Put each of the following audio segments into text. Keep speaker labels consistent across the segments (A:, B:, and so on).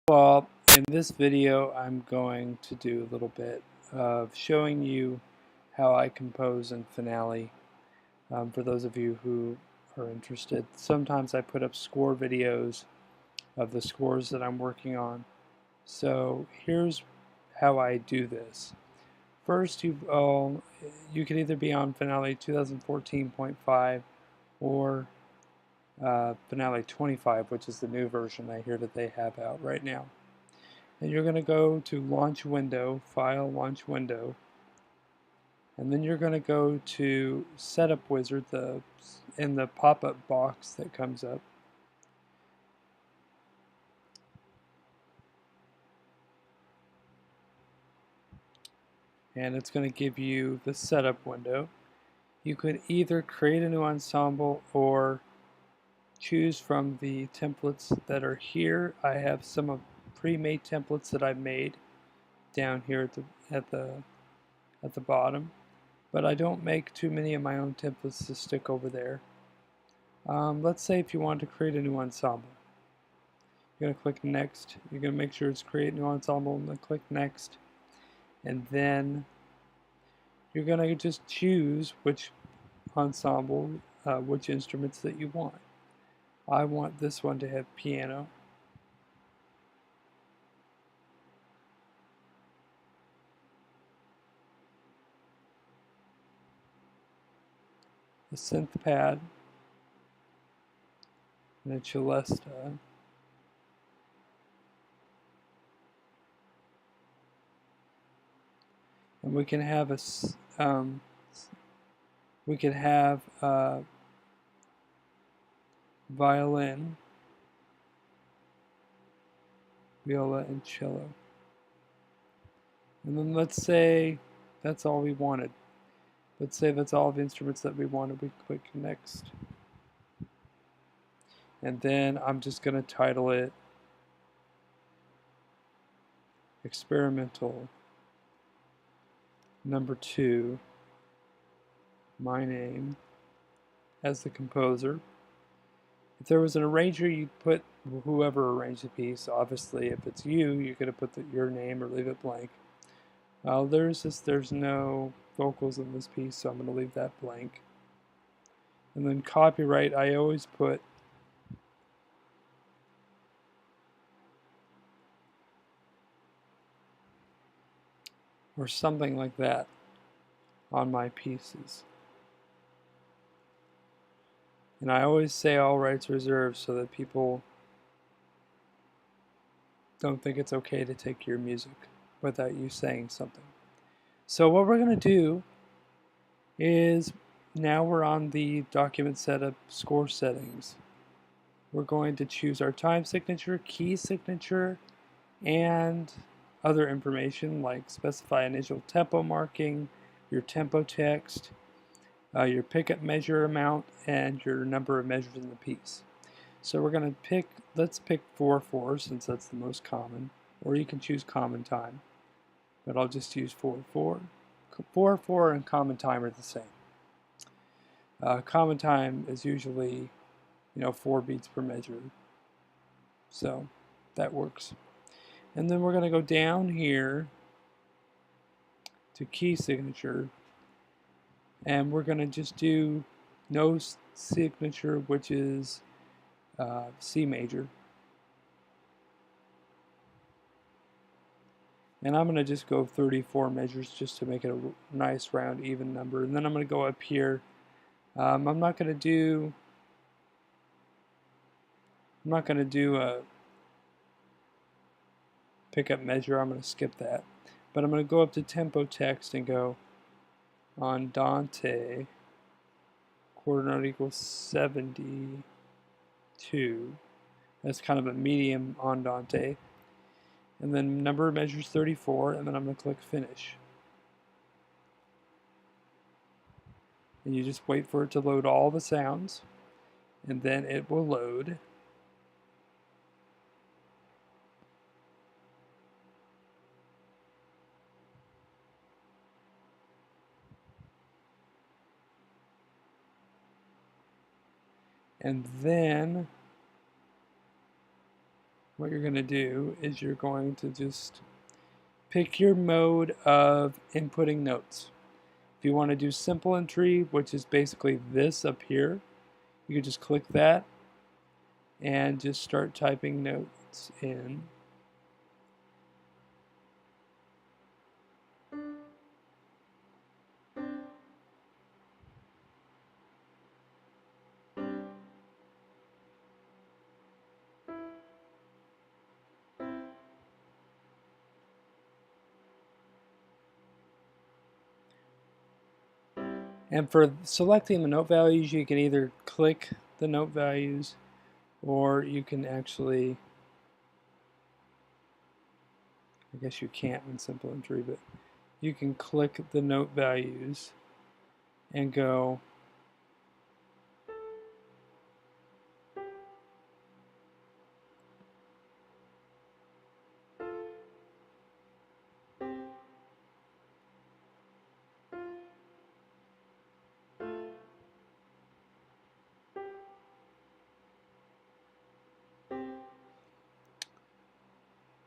A: Well, in this video, I'm going to do a little bit of showing you how I compose in Finale. For those of you who are interested, sometimes I put up score videos of the scores that I'm working on. So here's how I do this. First, you can either be on Finale 2014.5 or Finale 25, which is the new version I hear that they have out right now. And you're going to go to Launch Window, File, Launch Window, and then you're going to go to Setup Wizard in the pop-up box that comes up. And it's going to give you the setup window. You could either create a new ensemble or choose from the templates that are here. I have some of pre-made templates that I've made down here at the bottom, but I don't make too many of my own templates to stick over there. Let's say if you want to create a new ensemble, you're going to click Next. You're going to make sure it's Create New Ensemble, and then click Next, and then you're going to just choose which ensemble, which instruments that you want. I want this one to have piano. A synth pad, and a celesta. And we can have a violin, viola, and cello. And then let's say that's all we wanted. Let's say that's all the instruments that we wanted. We click Next. And then I'm just going to title it Experimental Number 2, my name, as the composer. If there was an arranger, you'd put whoever arranged the piece. Obviously, if it's you, you're going to put your name or leave it blank. There's no vocals in this piece, so I'm going to leave that blank. And then copyright, I always put or something like that on my pieces. And I always say all rights reserved so that people don't think it's okay to take your music without you saying something. So what we're going to do is, now we're on the document setup score settings. We're going to choose our time signature, key signature, and other information like specify initial tempo marking, your tempo text, your pickup measure amount, and your number of measures in the piece. So we're going to let's pick 4/4 since that's the most common, or you can choose common time, but I'll just use 4/4. 4/4 and common time are the same. Common time is usually 4 beats per measure, so that works. And then we're going to go down here to key signature, and we're going to just do no signature, which is C major. And I'm going to just go 34 measures just to make it a nice round even number. And then I'm going to go up here. I'm not going to do a pickup measure. I'm going to skip that. But I'm going to go up to tempo text and go andante quarter note equals 72. That's kind of a medium andante. And then number of measures 34, and then I'm going to click finish. And you just wait for it to load all the sounds, and then it will load. And then what you're going to do is you're going to just pick your mode of inputting notes. If you want to do simple entry, which is basically this up here, you can just click that and just start typing notes in. And for selecting the note values, you can either click the note values, or you can actually, I guess you can't in simple entry, but you can click the note values and go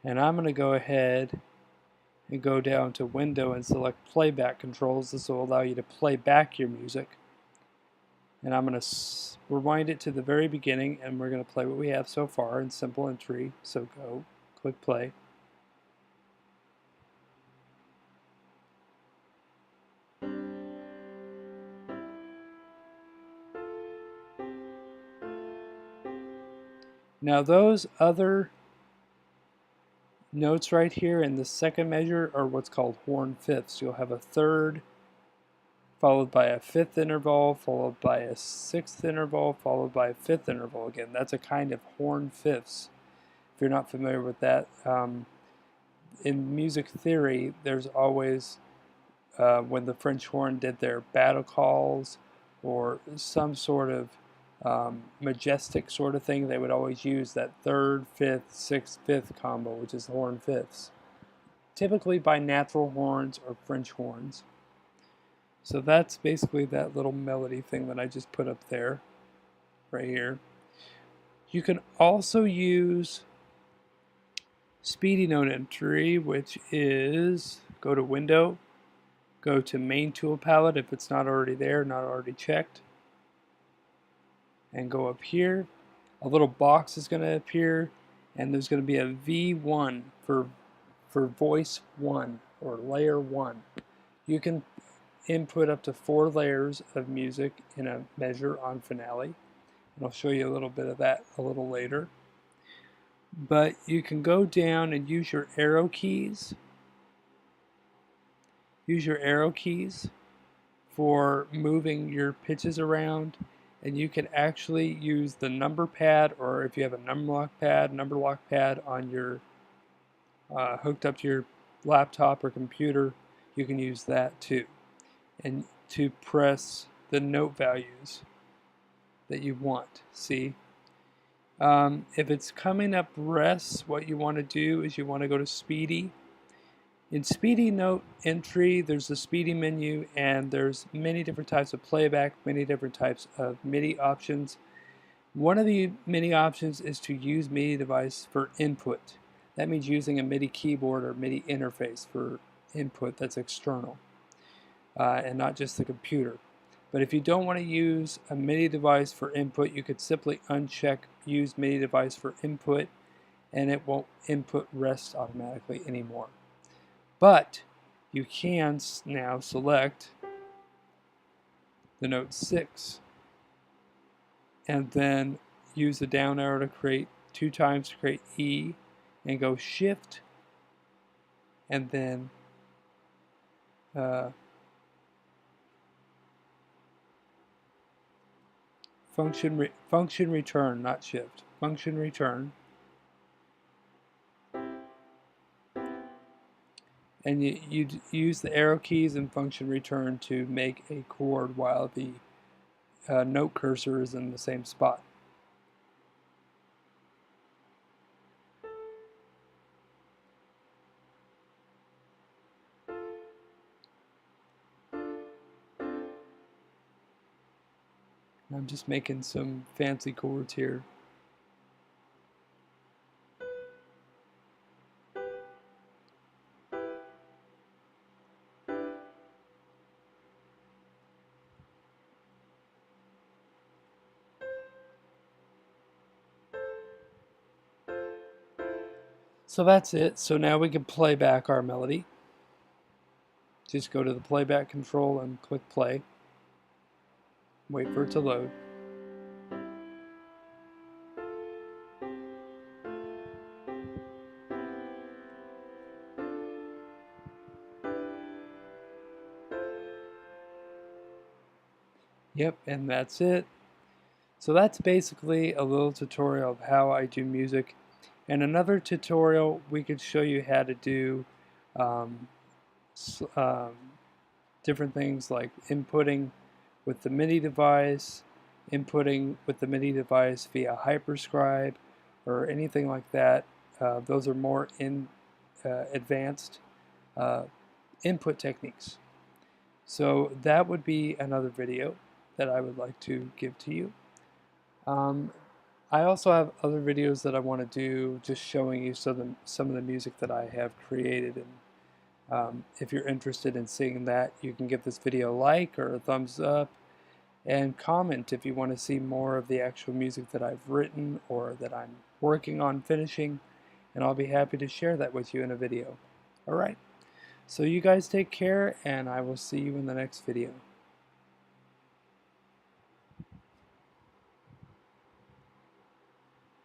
A: and I'm going to go ahead and go down to Window and select Playback Controls. This will allow you to play back your music. And I'm going to rewind it to the very beginning, and we're going to play what we have so far in simple entry. So go, click play. Now those other notes right here in the second measure are what's called horn fifths. You'll have a third, followed by a fifth interval, followed by a sixth interval, followed by a fifth interval again. That's a kind of horn fifths. If you're not familiar with that, in music theory, there's always, when the French horn did their battle calls or some sort of majestic sort of thing, they would always use that third, fifth, sixth, fifth combo, which is horn fifths, typically by natural horns or French horns. So that's basically that little melody thing that I just put up there, right here. You can also use Speedy note entry, which is, go to Window, go to Main Tool Palette if it's not already there, not already checked, and go up here. A little box is going to appear, and there's going to be a V1 for voice 1 or layer 1. You can input up to 4 layers of music in a measure on Finale, and I'll show you a little bit of that a little later. But you can go down and use your arrow keys. Use your arrow keys for moving your pitches around, and you can actually use the number pad, or if you have a number lock pad on your hooked up to your laptop or computer, you can use that too, and to press the note values that you want. See, if it's coming up rests, what you want to do is you want to go to Speedy. In Speedy note entry, there's the Speedy menu, and there's many different types of playback, many different types of MIDI options. One of the MIDI options is to use MIDI device for input. That means using a MIDI keyboard or MIDI interface for input that's external, and not just the computer. But if you don't want to use a MIDI device for input, you could simply uncheck Use MIDI device for input, and it won't input rest automatically anymore. But you can now select the note 6 and then use the down arrow to create 2 times to create E, and go Shift and then function return, not Shift, function return. And you use the arrow keys and function return to make a chord while the note cursor is in the same spot. I'm just making some fancy chords here. So that's it. So now we can play back our melody. Just go to the playback control and click play. Wait for it to load. Yep, and that's it. So that's basically a little tutorial of how I do music. And another tutorial, we could show you how to do um, um, different things like inputting with the MIDI device, inputting with the MIDI device via Hyperscribe, or anything like that. Those are more advanced uh, input techniques. So that would be another video that I would like to give to you. Um, I also have other videos that I want to do just showing you some of the music that I have created. And if you're interested in seeing that, you can give this video a like or a thumbs up and comment if you want to see more of the actual music that I've written or that I'm working on finishing, and I'll be happy to share that with you in a video. Alright, so you guys take care, and I will see you in the next video.